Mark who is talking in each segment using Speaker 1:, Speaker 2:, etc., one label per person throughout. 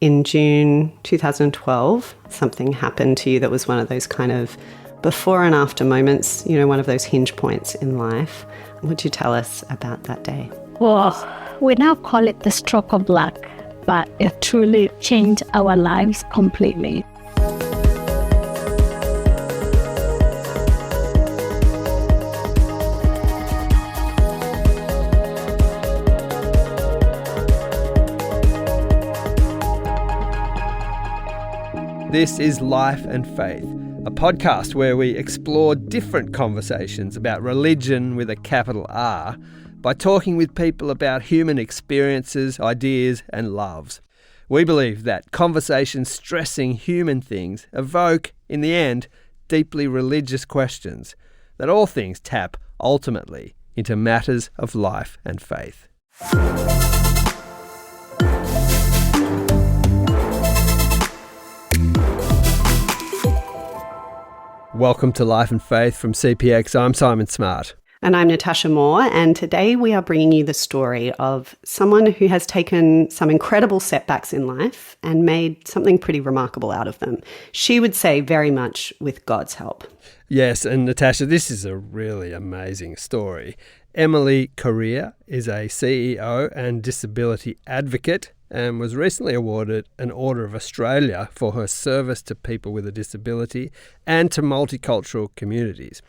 Speaker 1: in June 2012, something happened to you that was one of those kind of before and after moments, you know, one of those hinge points in life. Would you tell us about that day?
Speaker 2: Well, we now call it the stroke of luck, but it truly changed our lives completely.
Speaker 3: This is Life and Faith, a podcast where we explore different conversations about religion with a capital R by talking with people about human experiences, ideas and loves. We believe that conversations stressing human things evoke, in the end, deeply religious questions, that all things tap, ultimately, into matters of life and faith. Welcome to Life and Faith from CPX. I'm Simon Smart.
Speaker 1: And I'm Natasha Moore, and today we are bringing you the story of someone who has taken some incredible setbacks in life and made something pretty remarkable out of them. She would say very much with God's help.
Speaker 3: Yes, and Natasha, this is a really amazing story. Emily Korir is a CEO and disability advocate and was recently awarded an Order of Australia for her service to people with a disability and to multicultural communities.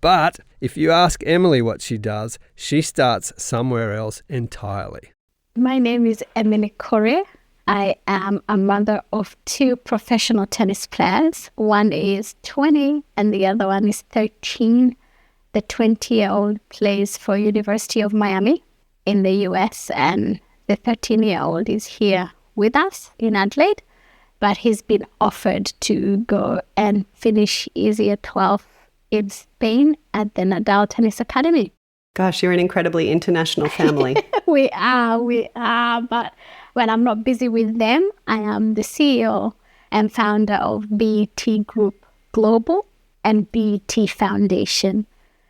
Speaker 3: But if you ask Emily what she does, she starts somewhere else entirely.
Speaker 2: My name is Emily Korir. I am a mother of two professional tennis players. One is 20 and the other one is 13. The 20-year-old plays for University of Miami in the US, and the 13-year-old is here with us in Adelaide, but he's been offered to go and finish his year 12 in Spain at the Nadal Tennis Academy.
Speaker 1: Gosh, you're an incredibly international family.
Speaker 2: We are. But when I'm not busy with them, I am the CEO and founder of BET Group Global and BET Foundation.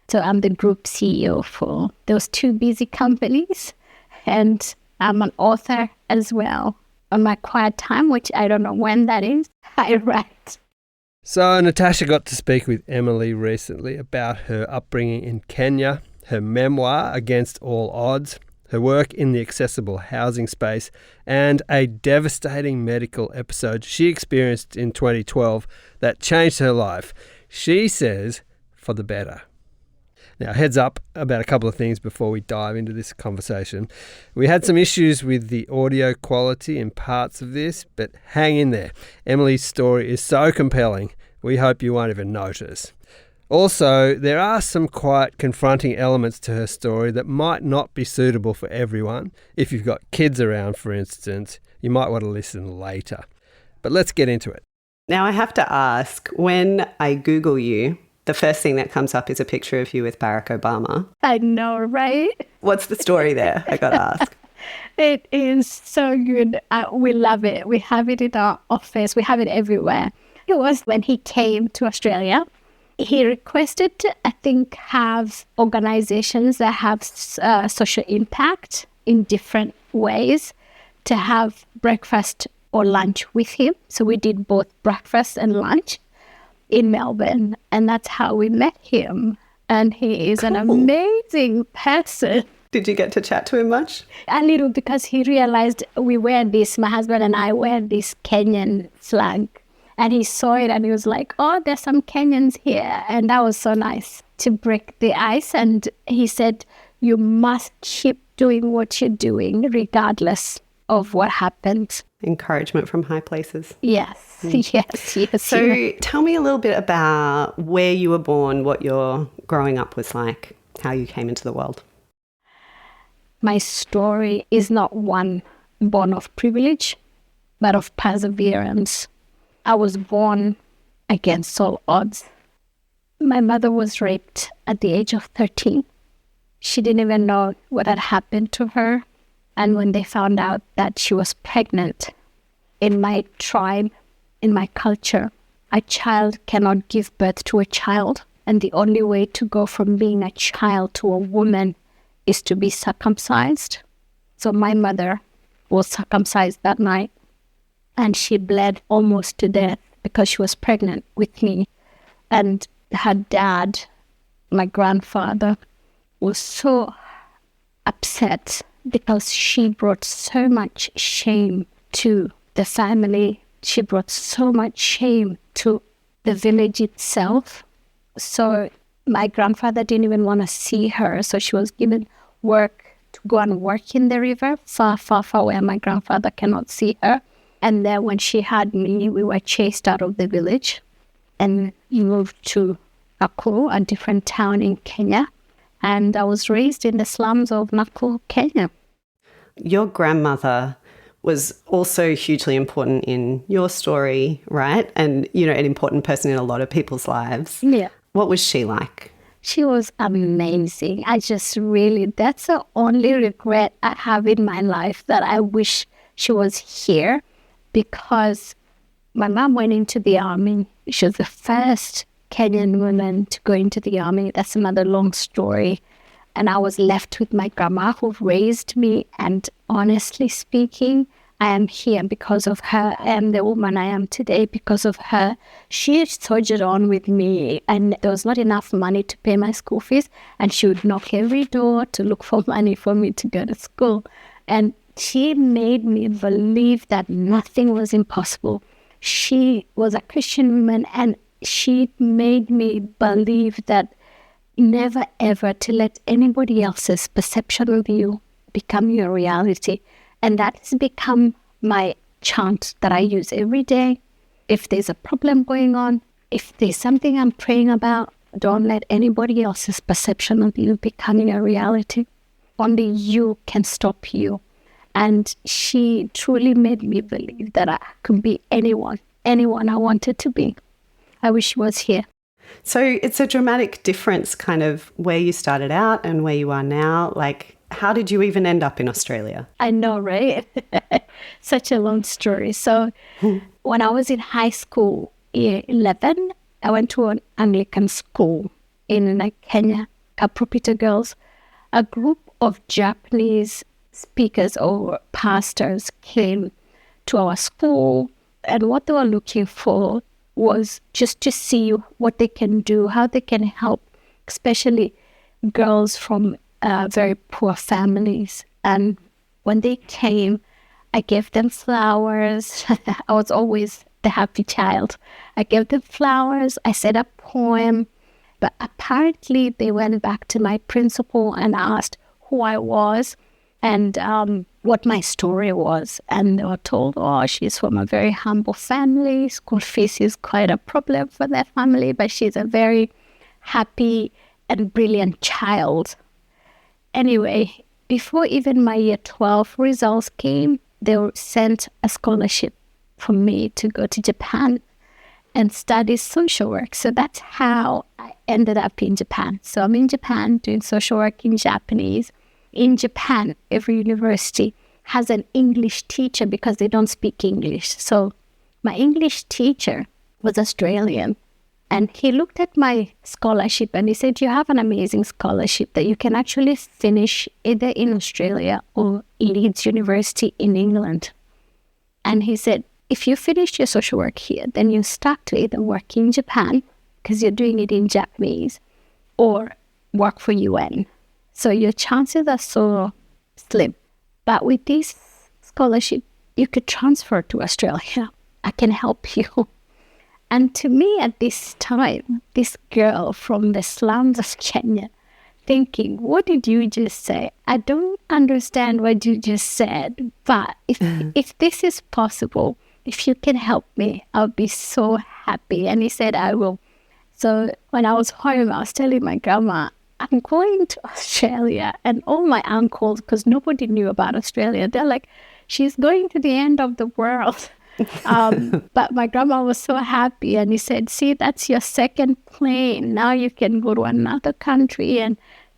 Speaker 2: So I'm the group CEO for those two busy companies. And I'm an author as well. On my quiet time, which I don't know when that is, I write.
Speaker 3: So Natasha got to speak with Emily recently about her upbringing in Kenya, her memoir, Against All Odds, her work in the accessible housing space, and a devastating medical episode she experienced in 2012 that changed her life. She says, for the better. Now, heads up about a couple of things before we dive into this conversation. We had some issues with the audio quality in parts of this, but hang in there. Emily's story is so compelling, we hope you won't even notice. Also, there are some quite confronting elements to her story that might not be suitable for everyone. If you've got kids around, for instance, you might want to listen later. But let's get into it.
Speaker 1: Now, I have to ask, when I Google you, the first thing that comes up is a picture of you with Barack Obama.
Speaker 2: I know, right?
Speaker 1: What's the story there? I got to ask.
Speaker 2: It is so good. We love it. We have it in our office. We have it everywhere. It was when he came to Australia. He requested to, I think, have organizations that have social impact in different ways to have breakfast or lunch with him. So we did both breakfast and lunch in Melbourne, and that's how we met him. And he is an amazing person.
Speaker 1: Did you get to chat to him much?
Speaker 2: A little, because he realized we wear this, my husband and I wear this Kenyan flag. And he saw it and he was like, oh, there's some Kenyans here. And that was so nice to break the ice. And he said, you must keep doing what you're doing regardless of what happens.
Speaker 1: Encouragement from high places.
Speaker 2: Yes, yes.
Speaker 1: So tell me a little bit about where you were born, what your growing up was like, how you came into the world.
Speaker 2: My story is not one born of privilege, but of perseverance. I was born against all odds. My mother was raped at the age of 13. She didn't even know what had happened to her. And when they found out that she was pregnant, in my tribe, in my culture, a child cannot give birth to a child. And the only way to go from being a child to a woman is to be circumcised. So my mother was circumcised that night. and she bled almost to death because she was pregnant with me. And her dad, my grandfather, was so upset because she brought so much shame to the family. She brought so much shame to the village itself. So my grandfather didn't even want to see her. So she was given work to go and work in the river, far, far, far where my grandfather cannot see her. And then when she had me, we were chased out of the village and moved to Nakuru, a different town in Kenya. And I was raised in the slums of Nakuru, Kenya.
Speaker 1: Your grandmother was also hugely important in your story, right? And, you know, an important person in a lot of people's lives.
Speaker 2: Yeah.
Speaker 1: What was she like?
Speaker 2: She was amazing. That's the only regret I have in my life, that I wish she was here, because my mom went into the army. She was the first Kenyan woman to go into the army. That's another long story. And I was left with my grandma who raised me. And honestly speaking, I am here because of her. I am the woman I am today because of her. She soldiered on with me, and there was not enough money to pay my school fees. And she would knock every door to look for money for me to go to school. And she made me believe that nothing was impossible. She was a Christian woman, and she made me believe that never ever to let anybody else's perception of you become your reality. And that has become my chant that I use every day. If there's a problem going on, if there's something I'm praying about, don't let anybody else's perception of you become your reality. Only you can stop you. And she truly made me believe that I could be anyone I wanted to be. I wish she was here.
Speaker 1: So it's a dramatic difference kind of where you started out and where you are now. Like, how did you even end up in Australia?
Speaker 2: I know, right? Such a long story. So when I was in high school, year 11, I went to an Anglican school in Kenya, Kapropita Girls. A group of Japanese speakers or pastors came to our school, and what they were looking for was just to see what they can do, how they can help, especially girls from very poor families. And when they came, I gave them flowers. I was always the happy child. I gave them flowers. I said a poem. But apparently they went back to my principal and asked who I was and what my story was. And they were told, oh, she's from a very humble family. School fees is quite a problem for their family, but she's a very happy and brilliant child. Anyway, before even my year 12 results came, they sent a scholarship for me to go to Japan and study social work. So that's how I ended up in Japan. So I'm in Japan doing social work in Japanese. In Japan, every university has an English teacher because they don't speak English. So my English teacher was Australian. And he looked at my scholarship and he said, you have an amazing scholarship that you can actually finish either in Australia or Leeds University in England. And he said, if you finish your social work here, then you're stuck to either work in Japan, because you're doing it in Japanese, or work for UN. So your chances are so slim. But with this scholarship, you could transfer to Australia. I can help you. And to me at this time, this girl from the slums of Kenya, thinking, what did you just say? I don't understand what you just said, but if this is possible, if you can help me, I'll be so happy. And he said, I will. So when I was home, I was telling my grandma, I'm going to Australia. And all my uncles, because nobody knew about Australia, they're like, she's going to the end of the world. But my grandma was so happy, and he said, see, that's your second plane. Now you can go to another country and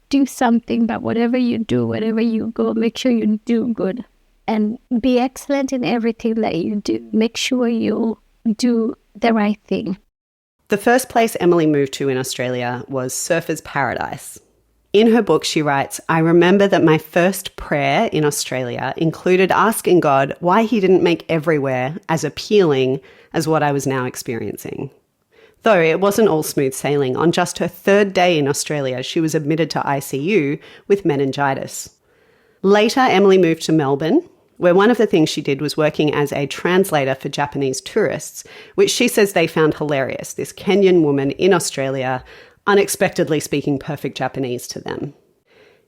Speaker 2: do something, but whatever you do, wherever you go, make sure you do good and be excellent in everything that you do. Make sure you do the right thing.
Speaker 1: The first place Emily moved to in Australia was Surfers Paradise. In her book, she writes, "I remember that my first prayer in Australia included asking God why he didn't make everywhere as appealing as what I was now experiencing." Though it wasn't all smooth sailing, on just her third day in Australia, she was admitted to ICU with meningitis. Later, Emily moved to Melbourne, where one of the things she did was working as a translator for Japanese tourists, which she says they found hilarious, this Kenyan woman in Australia unexpectedly speaking perfect Japanese to them.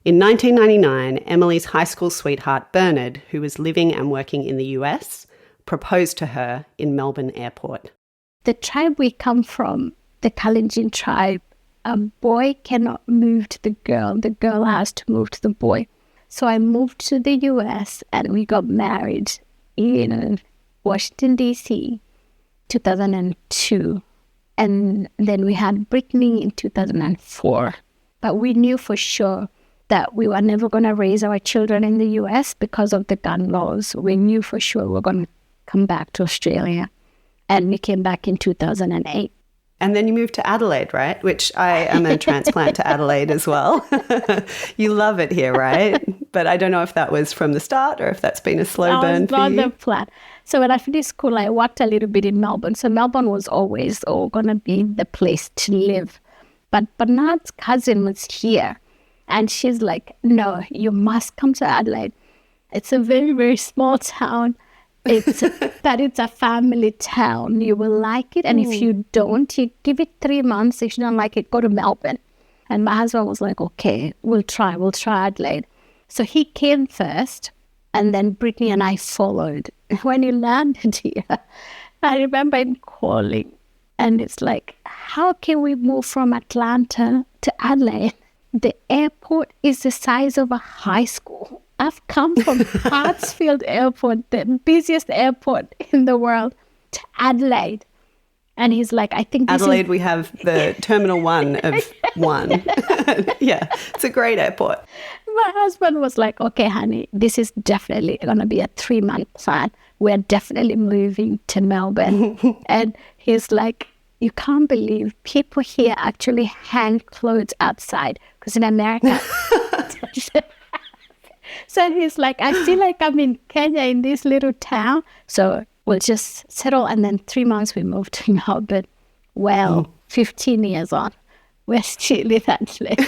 Speaker 1: In 1999, Emily's high school sweetheart Bernard, who was living and working in the US, proposed to her in Melbourne Airport.
Speaker 2: The tribe we come from, the Kalenjin tribe, a boy cannot move to the girl has to move to the boy. So I moved to the US and we got married in Washington, D.C., 2002. And then we had Brittany in 2004. But we knew for sure that we were never going to raise our children in the US because of the gun laws. We knew for sure we were going to come back to Australia. And we came back in 2008.
Speaker 1: And then you moved to Adelaide, right? Which I am a transplant to Adelaide as well. You love it here, right? But I don't know if that was from the start or if that's been a slow burn for you.
Speaker 2: That was not the plan. So when I finished school, I worked a little bit in Melbourne. So Melbourne was always going to be the place to live. But Bernard's cousin was here. And she's like, no, you must come to Adelaide. It's a very, very small town. It's a family town. You will like it. And if you don't, you give it 3 months. If you don't like it, go to Melbourne. And my husband was like, okay, we'll try Adelaide. So he came first, and then Brittany and I followed. When he landed here, I remember him calling. And it's like, how can we move from Atlanta to Adelaide? The airport is the size of a high school. I've come from Hartsfield Airport, the busiest airport in the world, to Adelaide. And he's like, I think this
Speaker 1: Adelaide, we have the Terminal 1 of 1. Yeah, it's a great airport.
Speaker 2: My husband was like, okay, honey, this is definitely going to be a 3-month plan. We're definitely moving to Melbourne. And he's like, you can't believe people here actually hang clothes outside. Because in America... So he's like, I feel like I'm in Kenya in this little town. So we'll just settle. And then 3 months we moved to Melbourne. Well, 15 years on, we're still in Adelaide.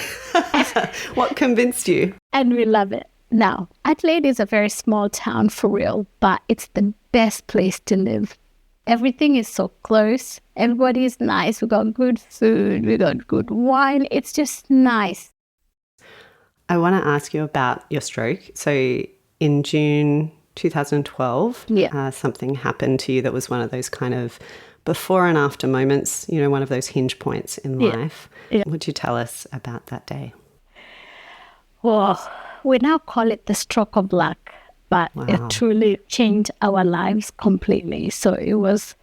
Speaker 1: What convinced you?
Speaker 2: And we love it. Now, Adelaide is a very small town for real, but it's the best place to live. Everything is so close. Everybody is nice. We got good food. We got good wine. It's just nice.
Speaker 1: I want to ask you about your stroke. So in June 2012, something happened to you that was one of those kind of before and after moments, you know, one of those hinge points in life. Yeah. Would you tell us about that day?
Speaker 2: Well, we now call it the stroke of luck, but it truly changed our lives completely. So it was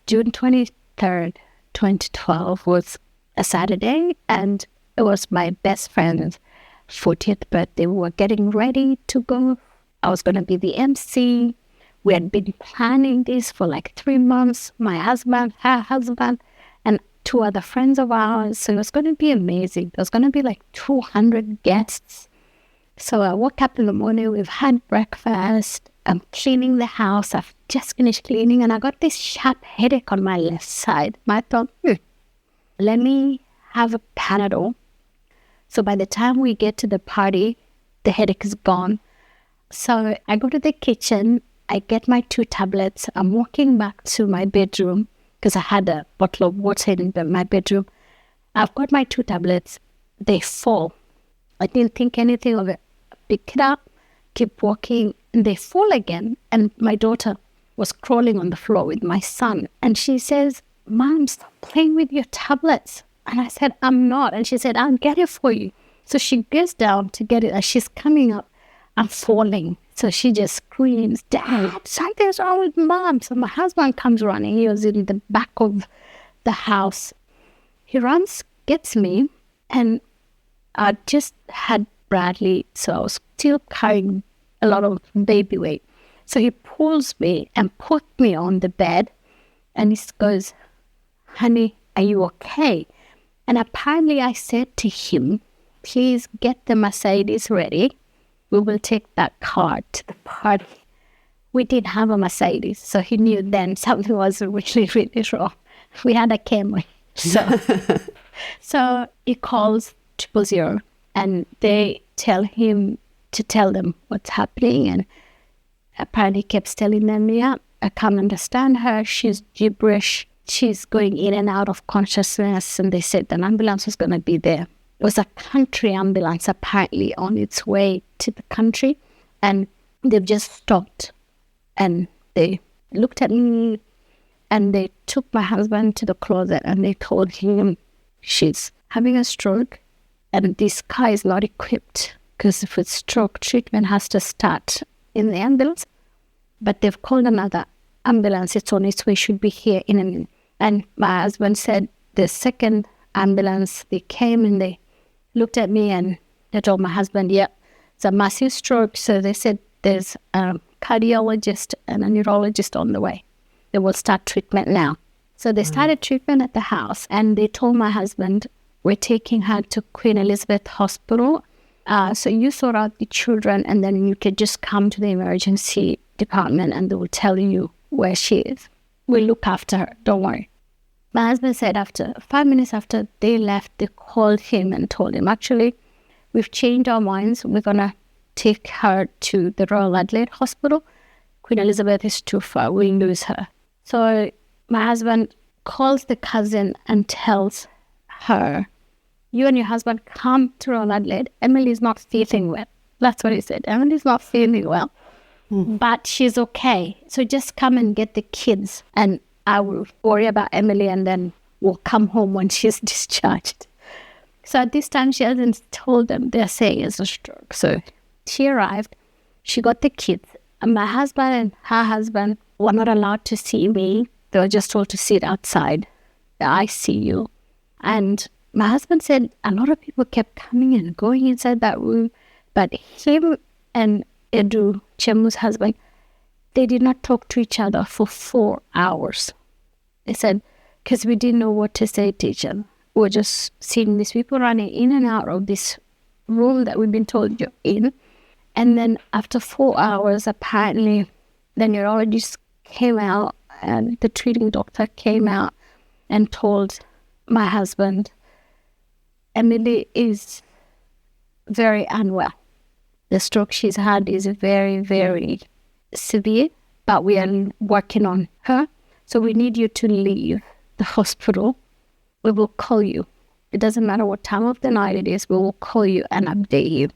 Speaker 2: June 23rd, 2012 was a Saturday, and it was my best friend's 40th birthday. We were getting ready to go. I was going to be the MC. We had been planning this for like 3 months. My husband, her husband, and 2 other friends of ours. So it was going to be amazing. There was going to be like 200 guests. So I woke up in the morning. We've had breakfast. I'm cleaning the house. I've just finished cleaning, and I got this sharp headache on my left side. I thought, let me have a Panadol. So by the time we get to the party, the headache is gone. So I go to the kitchen, I get my 2 tablets. I'm walking back to my bedroom because I had a bottle of water in my bedroom. I've got my 2 tablets. They fall. I didn't think anything of it. Pick it up, keep walking, and they fall again. And my daughter was crawling on the floor with my son. And she says, Mom, stop playing with your tablets. And I said, I'm not. And she said, I'll get it for you. So she gets down to get it. As she's coming up, I'm falling. So she just screams, Dad, something's wrong with Mom. So my husband comes running. He was in the back of the house. He runs, gets me, and I just had Bradley. So I was still carrying a lot of baby weight. So he pulls me and puts me on the bed. And he goes, honey, are you okay? And apparently I said to him, please get the Mercedes ready. We will take that car to the party. We didn't have a Mercedes, so he knew then something was really, really wrong. We had a Camry. So he calls 000, and they tell him to tell them what's happening. And apparently he kept telling them, yeah, I can't understand her. She's gibberish. She's going in and out of consciousness. And they said an ambulance was going to be there. It was a country ambulance apparently on its way to the country. And they've just stopped. And they looked at me and they took my husband to the closet and they told him she's having a stroke and this car is not equipped because if it's stroke, treatment has to start in the ambulance. But they've called another ambulance. It's on its way, should be here in a minute. And my husband said the second ambulance, they came and they looked at me and they told my husband, yeah, it's a massive stroke. So they said there's a cardiologist and a neurologist on the way. They will start treatment now. So they started treatment at the house and they told my husband, we're taking her to Queen Elizabeth Hospital. So you sort out the children and then you can just come to the emergency department and they will tell you where she is. We'll look after her, don't worry. My husband said after 5 minutes after they left, they called him and told him, actually, we've changed our minds. We're going to take her to the Royal Adelaide Hospital. Queen Elizabeth is too far. We'll lose her. So my husband calls the cousin and tells her, you and your husband come to Royal Adelaide. Emily's not feeling well. That's what he said. Emily's not feeling well, but she's okay. So just come and get the kids and I will worry about Emily and then we'll come home when she's discharged. So at this time, she hasn't told them. They're saying it's a stroke. So she arrived. She got the kids. And my husband and her husband were not allowed to see me. They were just told to sit outside the ICU. And my husband said a lot of people kept coming and going inside that room. But him and Edu, Chemu's husband, they did not talk to each other for 4 hours. They said, because we didn't know what to say to each other. We were just seeing these people running in and out of this room that we've been told you're in. And then after 4 hours, apparently, the neurologist came out and the treating doctor came out and told my husband, Emily is very unwell. The stroke she's had is very, very severe, but we are working on her. So we need you to leave the hospital. We will call you. It doesn't matter what time of the night it is, we will call you and update you.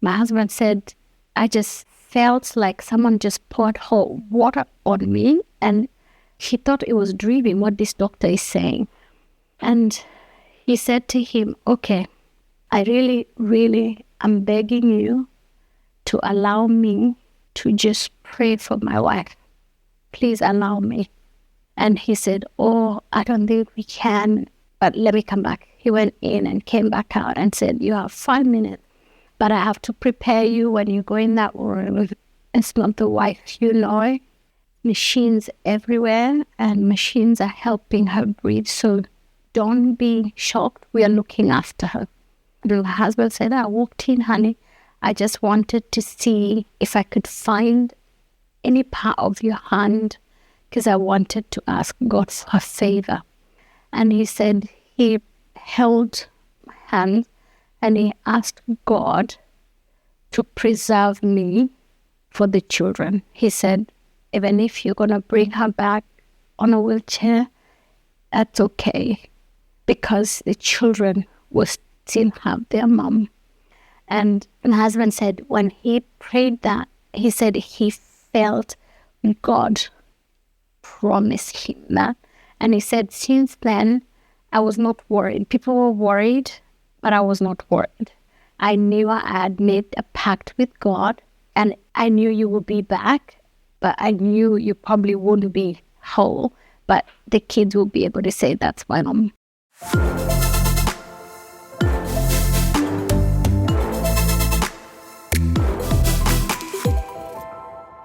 Speaker 2: My husband said, I just felt like someone just poured hot water on me and he thought it was dreaming what this doctor is saying. And he said to him, okay, I really, really am begging you to allow me to just pray for my wife. Please allow me. And he said, oh, I don't think we can, but let me come back. He went in and came back out and said, you have 5 minutes, but I have to prepare you when you go in that room. It's not the wife you know. Machines everywhere and machines are helping her breathe. So don't be shocked. We are looking after her. And my husband said, I walked in, honey. I just wanted to see if I could find any part of your hand because I wanted to ask God for a favor. And he said he held my hand and he asked God to preserve me for the children. He said, even if you're going to bring her back on a wheelchair, that's okay because the children will still have their mom. And my husband said when he prayed that, he said he felt God promise him that. And he said, since then, I was not worried. People were worried, but I was not worried. I knew I had made a pact with God, and I knew you would be back, but I knew you probably wouldn't be whole, but the kids will be able to say that's my mom.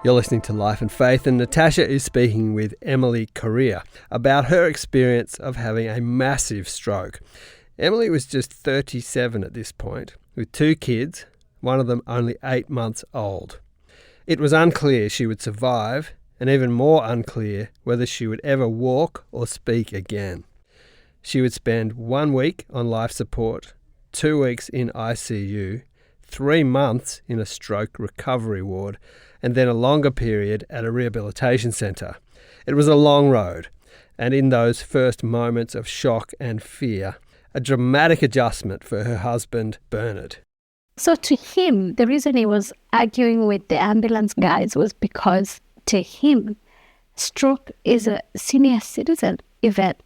Speaker 3: You're listening to Life and Faith, and Natasha is speaking with Emily Korir about her experience of having a massive stroke. Emily was just 37 at this point, with 2 kids, one of them only 8 months old. It was unclear she would survive, and even more unclear whether she would ever walk or speak again. She would spend 1 week on life support, 2 weeks in ICU, 3 months in a stroke recovery ward, and then a longer period at a rehabilitation centre. It was a long road, and in those first moments of shock and fear, a dramatic adjustment for her husband, Bernard.
Speaker 2: So to him, the reason he was arguing with the ambulance guys was because to him, stroke is a senior citizen event.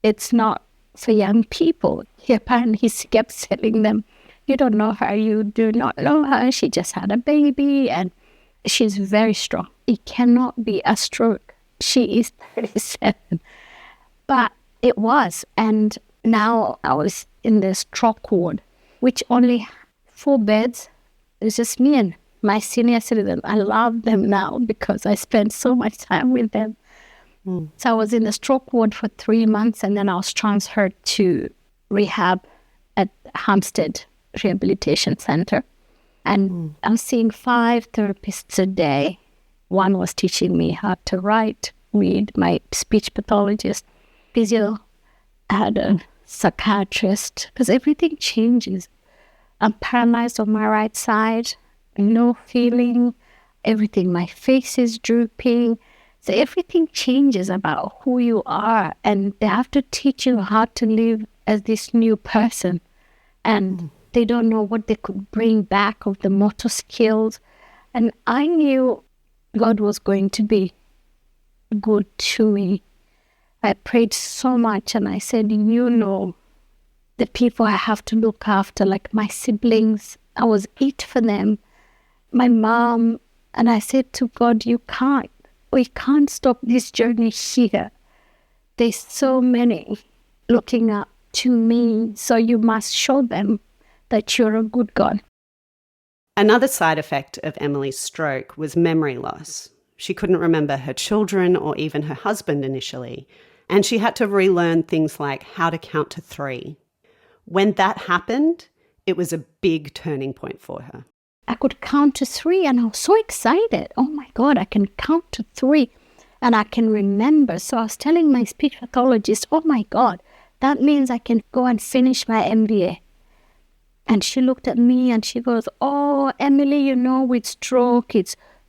Speaker 2: It's not for young people. He kept telling them, you don't know her, you do not know her, she just had a baby and she's very strong. It cannot be a stroke. She is 37. But it was. And now I was in the stroke ward, which only 4 beds. It's just me and my senior citizen. I love them now because I spent so much time with them. So I was in the stroke ward for 3 months, and then I was transferred to rehab at Hampstead Rehabilitation Center. And I'm seeing 5 therapists a day. One was teaching me how to write, read, my speech pathologist, physio, I had a psychiatrist, because everything changes. I'm paralyzed on my right side, no feeling, everything, my face is drooping. So everything changes about who you are, and they have to teach you how to live as this new person. And they don't know what they could bring back of the motor skills. And I knew God was going to be good to me. I prayed so much, and I said, you know, the people I have to look after, like my siblings, I was it for them, my mom. And I said to God, we can't stop this journey here. There's so many looking up to me, so you must show them that you're a good God.
Speaker 1: Another side effect of Emily's stroke was memory loss. She couldn't remember her children or even her husband initially, and she had to relearn things like how to count to 3. When that happened, it was a big turning point for her.
Speaker 2: I could count to 3, and I was so excited. Oh my God, I can count to 3 and I can remember. So I was telling my speech pathologist, oh my God, that means I can go and finish my MBA. And she looked at me and she goes, oh, Emily, you know, with stroke,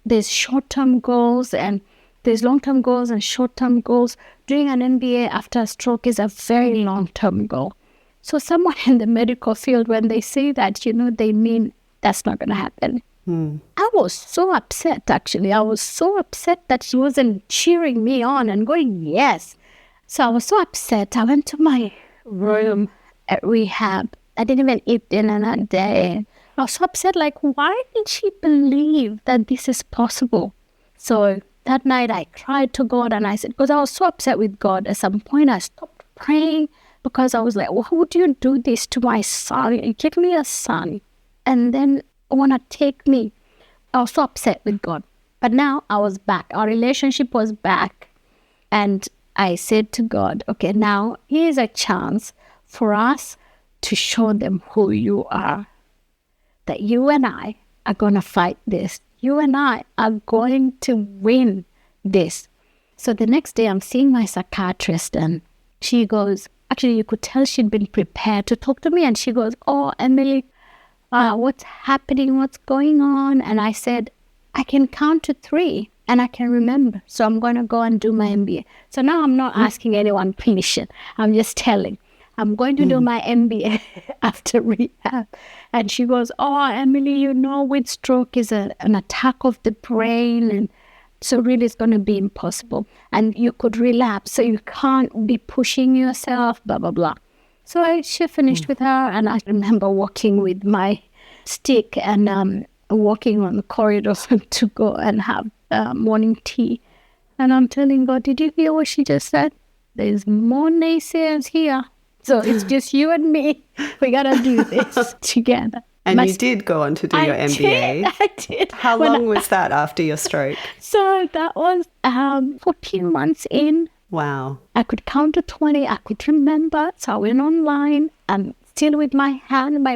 Speaker 2: there's short-term goals and there's long-term goals and short-term goals. Doing an MBA after a stroke is a very long-term goal. So someone in the medical field, when they say that, you know, they mean that's not going to happen. I was so upset, actually. I was so upset that she wasn't cheering me on and going, yes. So I was so upset. I went to my room at rehab. I didn't even eat dinner that day. I was so upset, like, why did she believe that this is possible? So that night I cried to God, and I said, because I was so upset with God, at some point I stopped praying because I was like, why would you do this to my son? Give me a son. And then want to take me. I was so upset with God. But now I was back. Our relationship was back. And I said to God, okay, now here's a chance for us to show them who you are. That you and I are going to fight this. You and I are going to win this. So the next day I'm seeing my psychiatrist, and she goes, actually you could tell she'd been prepared to talk to me. And she goes, oh, Emily, what's happening? What's going on? And I said, I can count to 3 and I can remember. So I'm going to go and do my MBA. So now I'm not asking anyone permission. I'm just telling. I'm going to do my MBA after rehab. And she goes, oh, Emily, you know, with stroke is an attack of the brain. And so really it's going to be impossible. And you could relapse. So you can't be pushing yourself, blah, blah, blah. So she finished with her, and I remember walking with my stick and walking on the corridor to go and have morning tea. And I'm telling God, did you hear what she just said? There's more naysayers here. So it's just you and me. We got to do this together.
Speaker 1: And you did go on to do your MBA.
Speaker 2: I did.
Speaker 1: How long was that after your stroke?
Speaker 2: So that was 14 months in.
Speaker 1: Wow.
Speaker 2: I could count to 20. I could remember. So I went online and still with my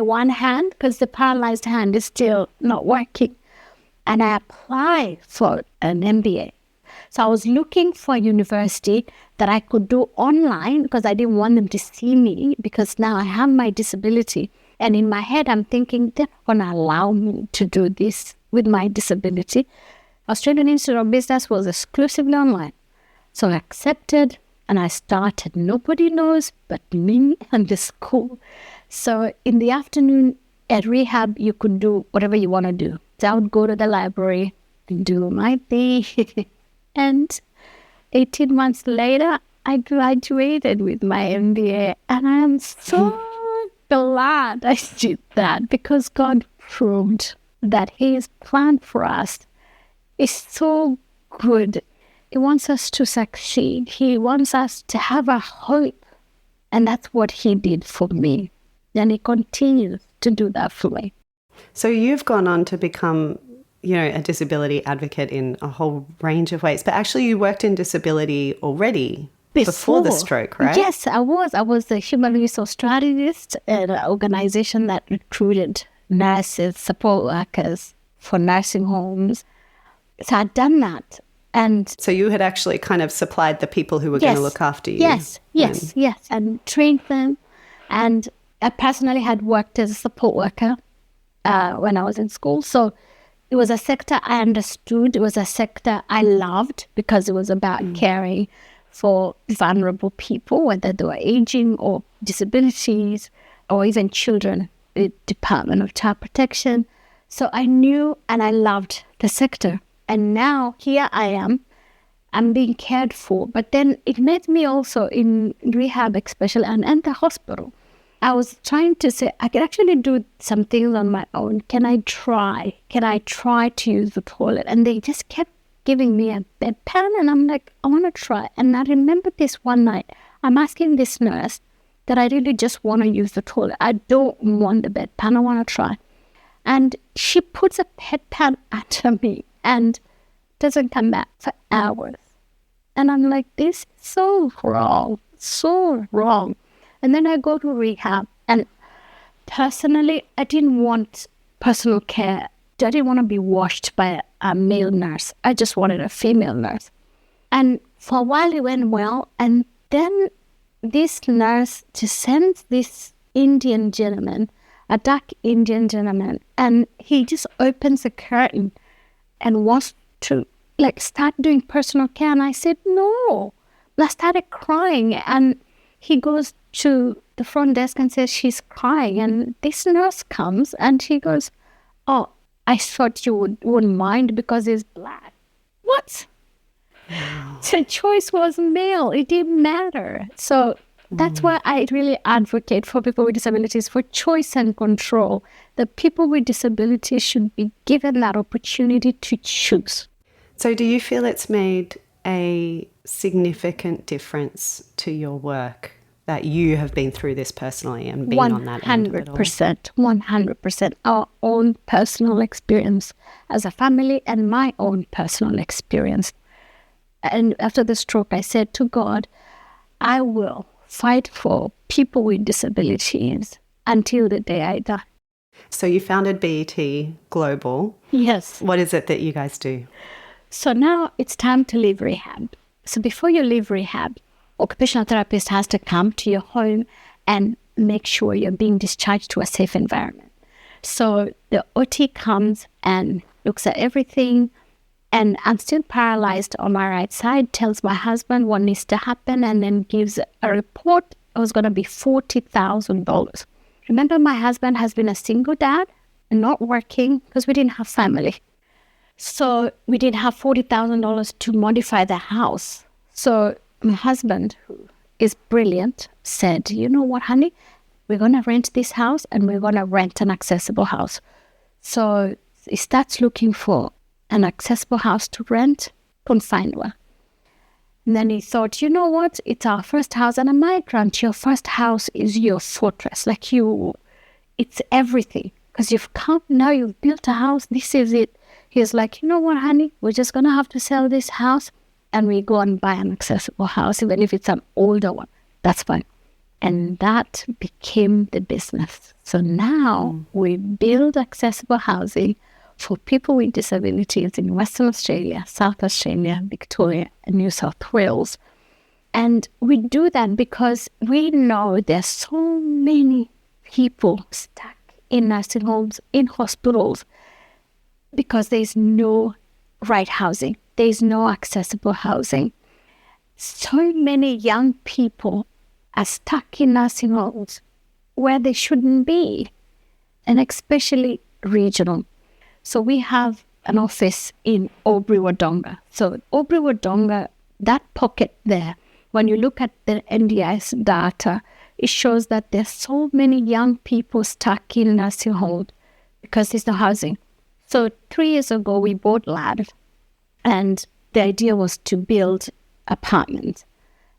Speaker 2: one hand, because the paralyzed hand is still not working. And I applied for an MBA. So I was looking for a university that I could do online because I didn't want them to see me because now I have my disability. And in my head, I'm thinking, they're not going to allow me to do this with my disability. Australian Institute of Business was exclusively online. So I accepted and I started. Nobody knows but me and the school. So in the afternoon at rehab, you could do whatever you want to do. So I would go to the library and do my thing. And 18 months later, I graduated with my MBA. And I am so glad I did that because God proved that His plan for us is so good. He wants us to succeed. He wants us to have a hope. And that's what He did for me. And He continues to do that for me.
Speaker 1: So you've gone on to become, a disability advocate in a whole range of ways. But actually you worked in disability already before the stroke, right?
Speaker 2: Yes, I was. I was a human resource strategist at an organization that recruited nurses, support workers for nursing homes. So I'd done that. And
Speaker 1: so you had actually kind of supplied the people who were going to look after you.
Speaker 2: Yes. And trained them. And I personally had worked as a support worker when I was in school. So it was a sector I understood. It was a sector I loved because it was about caring for vulnerable people, whether they were aging or disabilities or even children, the Department of Child Protection. So I knew and I loved the sector. And now here I am, I'm being cared for. But then it made me also in rehab especially and the hospital. I was trying to say, I can actually do some things on my own. Can I try? Can I try to use the toilet? And they just kept giving me a bedpan. And I'm like, I want to try. And I remember this one night, I'm asking this nurse that I really just want to use the toilet. I don't want the bedpan. I want to try. And she puts a bedpan under me and doesn't come back for hours. And I'm like, this is so wrong. And then I go to rehab. And personally, I didn't want personal care. I didn't want to be washed by a male nurse. I just wanted a female nurse. And for a while it went well. And then this nurse just sends this Indian gentleman, a dark Indian gentleman, and he just opens the curtain and wants to start doing personal care. And I said, no. I started crying. And he goes to the front desk and says, she's crying. And this nurse comes and she goes, oh, I thought you wouldn't mind because he's black. What? Wow. The choice was male. It didn't matter. So that's why I really advocate for people with disabilities for choice and control. The people with disabilities should be given that opportunity to choose.
Speaker 1: So do you feel it's made a significant difference to your work that you have been through this personally and been on that end of it all?
Speaker 2: 100%. Our own personal experience as a family and my own personal experience. And after the stroke, I said to God, I will fight for people with disabilities until the day I die.
Speaker 1: So you founded BET Global.
Speaker 2: Yes.
Speaker 1: What is it that you guys do?
Speaker 2: So now it's time to leave rehab. So before you leave rehab, occupational therapist has to come to your home and make sure you're being discharged to a safe environment. So the OT comes and looks at everything, and I'm still paralyzed on my right side, tells my husband what needs to happen, and then gives a report. It was going to be $40,000. Remember, my husband has been a single dad and not working because we didn't have family. So we didn't have $40,000 to modify the house. So my husband, who is brilliant, said, you know what, honey, we're going to rent this house and we're going to rent an accessible house. So he starts looking for an accessible house to rent, couldn't find one. And then he thought, you know what, it's our first house, and I might grant your first house is your fortress. It's everything. Because you've come, now you've built a house, this is it. He's like, you know what, honey, we're just going to have to sell this house and we go and buy an accessible house, even if it's an older one. That's fine. And that became the business. So now we build accessible housing for people with disabilities in Western Australia, South Australia, Victoria, and New South Wales. And we do that because we know there's so many people stuck in nursing homes, in hospitals, because there's no right housing. There's no accessible housing. So many young people are stuck in nursing homes where they shouldn't be, and especially regional. So we have an office in Albury-Wodonga. So Albury-Wodonga, that pocket there, when you look at the NDIS data, it shows that there's so many young people stuck in nursing homes because there's no housing. So 3 years ago, we bought land, and the idea was to build apartments.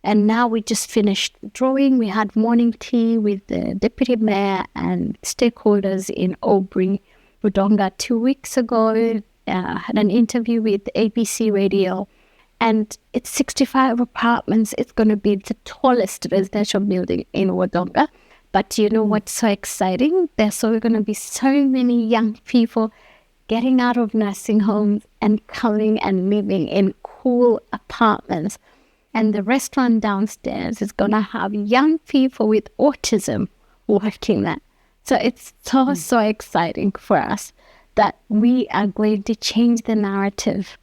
Speaker 2: And now we just finished the drawing. We had morning tea with the deputy mayor and stakeholders in Albury-Wodonga 2 weeks ago. Had an interview with ABC Radio. And it's 65 apartments. It's going to be the tallest residential building in Wodonga. But you know what's so exciting? There's going to be so many young people getting out of nursing homes and coming and living in cool apartments. And the restaurant downstairs is going to have young people with autism working there. So it's so exciting for us that we are going to change the narrative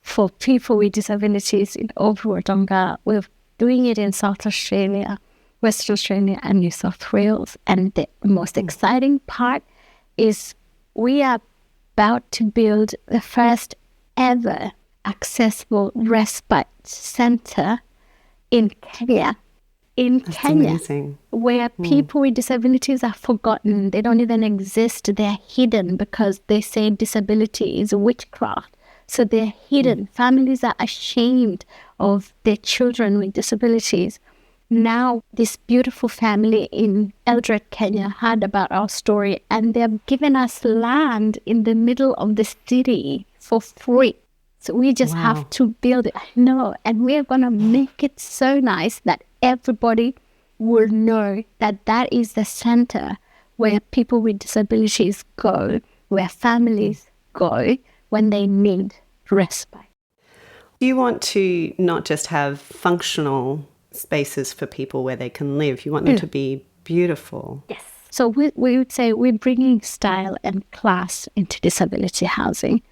Speaker 2: for people with disabilities in Albury-Wodonga. We're doing it in South Australia, Western Australia, and New South Wales. And the most exciting part is we are about to build the first ever accessible respite center in Kenya.
Speaker 1: That's amazing.
Speaker 2: Where people with disabilities are forgotten. They don't even exist. They're hidden because they say disability is witchcraft. So they're hidden. Families are ashamed of their children with disabilities. Now, this beautiful family in Eldoret, Kenya, heard about our story, and they've given us land in the middle of the city for free. So we just have to build it. I know. And we're going to make it so nice that everybody will know that that is the center where people with disabilities go, where families go when they need respite.
Speaker 1: You want to not just have functional spaces for people where they can live. You want them to be beautiful.
Speaker 2: Yes. So we would say we're bringing style and class into disability housing.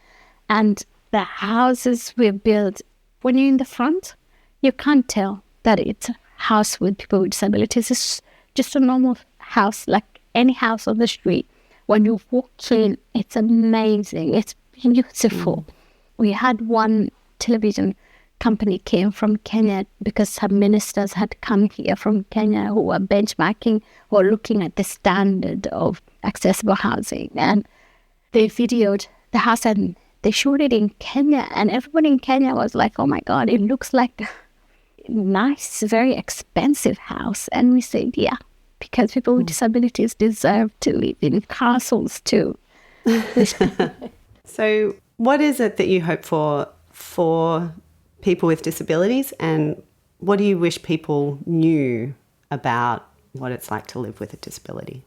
Speaker 2: And the houses we build, when you're in the front, you can't tell that it's a house with people with disabilities. It's just a normal house, like any house on the street. When you walk in, it's amazing. It's beautiful. We had one television company came from Kenya because some ministers had come here from Kenya who were benchmarking or looking at the standard of accessible housing. And they videoed the house and they showed it in Kenya. And everybody in Kenya was like, oh my God, it looks like a nice, very expensive house. And we said, yeah, because people with disabilities deserve to live in castles too.
Speaker 1: So what is it that you hope for people with disabilities, and what do you wish people knew about what it's like to live with a disability?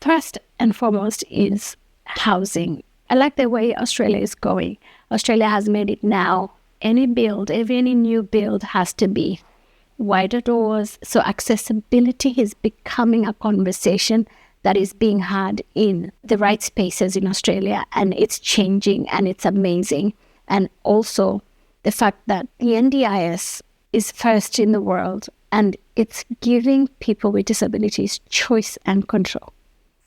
Speaker 2: First and foremost is housing. I like the way Australia is going. Australia has made it now. Any new build has to be wider doors. So accessibility is becoming a conversation that is being had in the right spaces in Australia, and it's changing and it's amazing. And also the fact that the NDIS is first in the world and it's giving people with disabilities choice and control.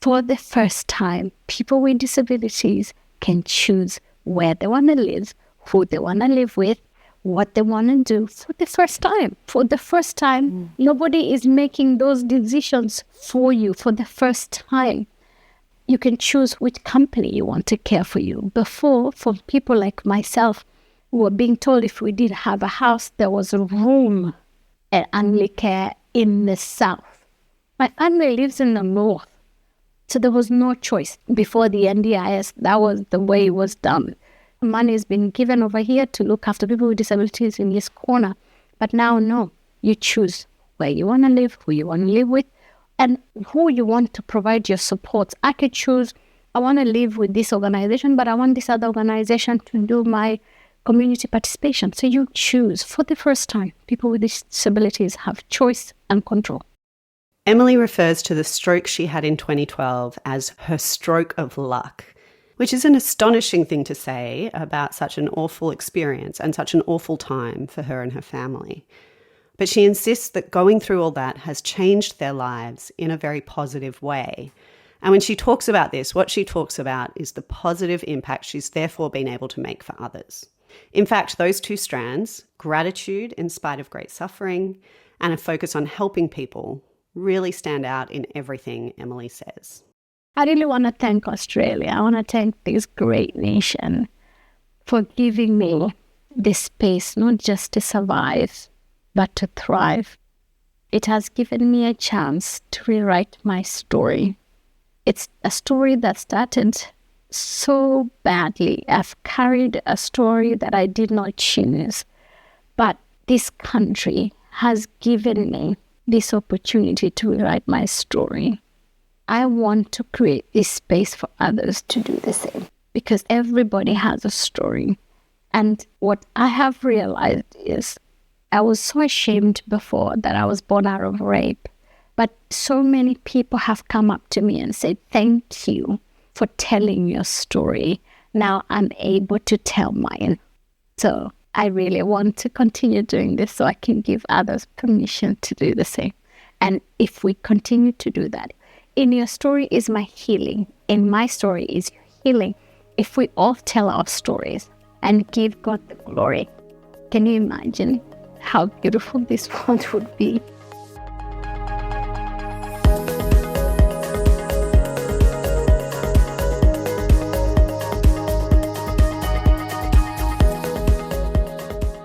Speaker 2: For the first time, people with disabilities can choose where they want to live, who they want to live with, what they want to do for the first time. For the first time, nobody is making those decisions for you. For the first time, you can choose which company you want to care for you. Before, for people like myself, who were being told if we did have a house, there was a room at unclear in the south. My family lives in the north, so there was no choice. Before the NDIS, that was the way it was done. Money has been given over here to look after people with disabilities in this corner. But now, no, you choose where you want to live, who you want to live with, and who you want to provide your support. I could choose, I want to live with this organization, but I want this other organization to do my community participation. So you choose. For the first time, people with disabilities have choice and control.
Speaker 1: Emily refers to the stroke she had in 2012 as her stroke of luck, which is an astonishing thing to say about such an awful experience and such an awful time for her and her family. But she insists that going through all that has changed their lives in a very positive way. And when she talks about this, what she talks about is the positive impact she's therefore been able to make for others. In fact, those two strands, gratitude in spite of great suffering and a focus on helping people, really stand out in everything Emily says.
Speaker 2: I really want to thank Australia. I want to thank this great nation for giving me this space, not just to survive, but to thrive. It has given me a chance to rewrite my story. It's a story that started so badly. I've carried a story that I did not choose, but this country has given me this opportunity to rewrite my story. I want to create this space for others to do the same, because everybody has a story. And what I have realized is I was so ashamed before that I was born out of rape, but so many people have come up to me and said, thank you for telling your story. Now I'm able to tell mine. So I really want to continue doing this so I can give others permission to do the same. And if we continue to do that, in your story is my healing. In my story is your healing. If we all tell our stories and give God the glory, can you imagine how beautiful this world would be?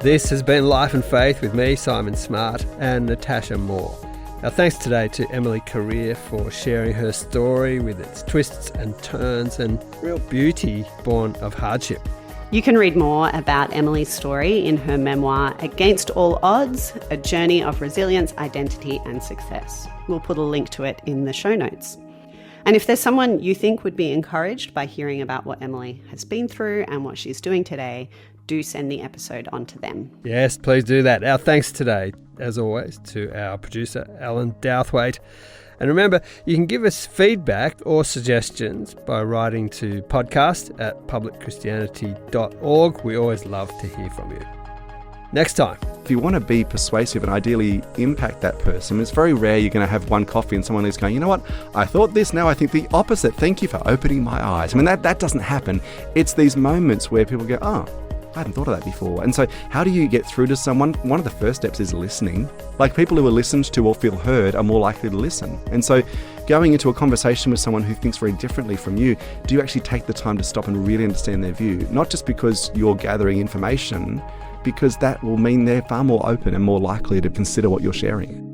Speaker 3: This has been Life and Faith with me, Simon Smart, and Natasha Moore. Our thanks today to Emily Korir for sharing her story with its twists and turns and real beauty born of hardship.
Speaker 1: You can read more about Emily's story in her memoir, Against All Odds, A Journey of Resilience, Identity and Success. We'll put a link to it in the show notes. And if there's someone you think would be encouraged by hearing about what Emily has been through and what she's doing today, do send the episode on to them.
Speaker 3: Yes, please do that. Our thanks today, as always, to our producer, Alan Douthwaite. And remember, you can give us feedback or suggestions by writing to podcast@publicchristianity.org. We always love to hear from you. Next time.
Speaker 4: If you want to be persuasive and ideally impact that person, it's very rare you're going to have one coffee and someone is going, you know what, I thought this, now I think the opposite. Thank you for opening my eyes. I mean, that doesn't happen. It's these moments where people go, oh, I hadn't thought of that before. And so how do you get through to someone? One of the first steps is listening. Like, people who are listened to or feel heard are more likely to listen. And so going into a conversation with someone who thinks very differently from you, do you actually take the time to stop and really understand their view? Not just because you're gathering information, because that will mean they're far more open and more likely to consider what you're sharing.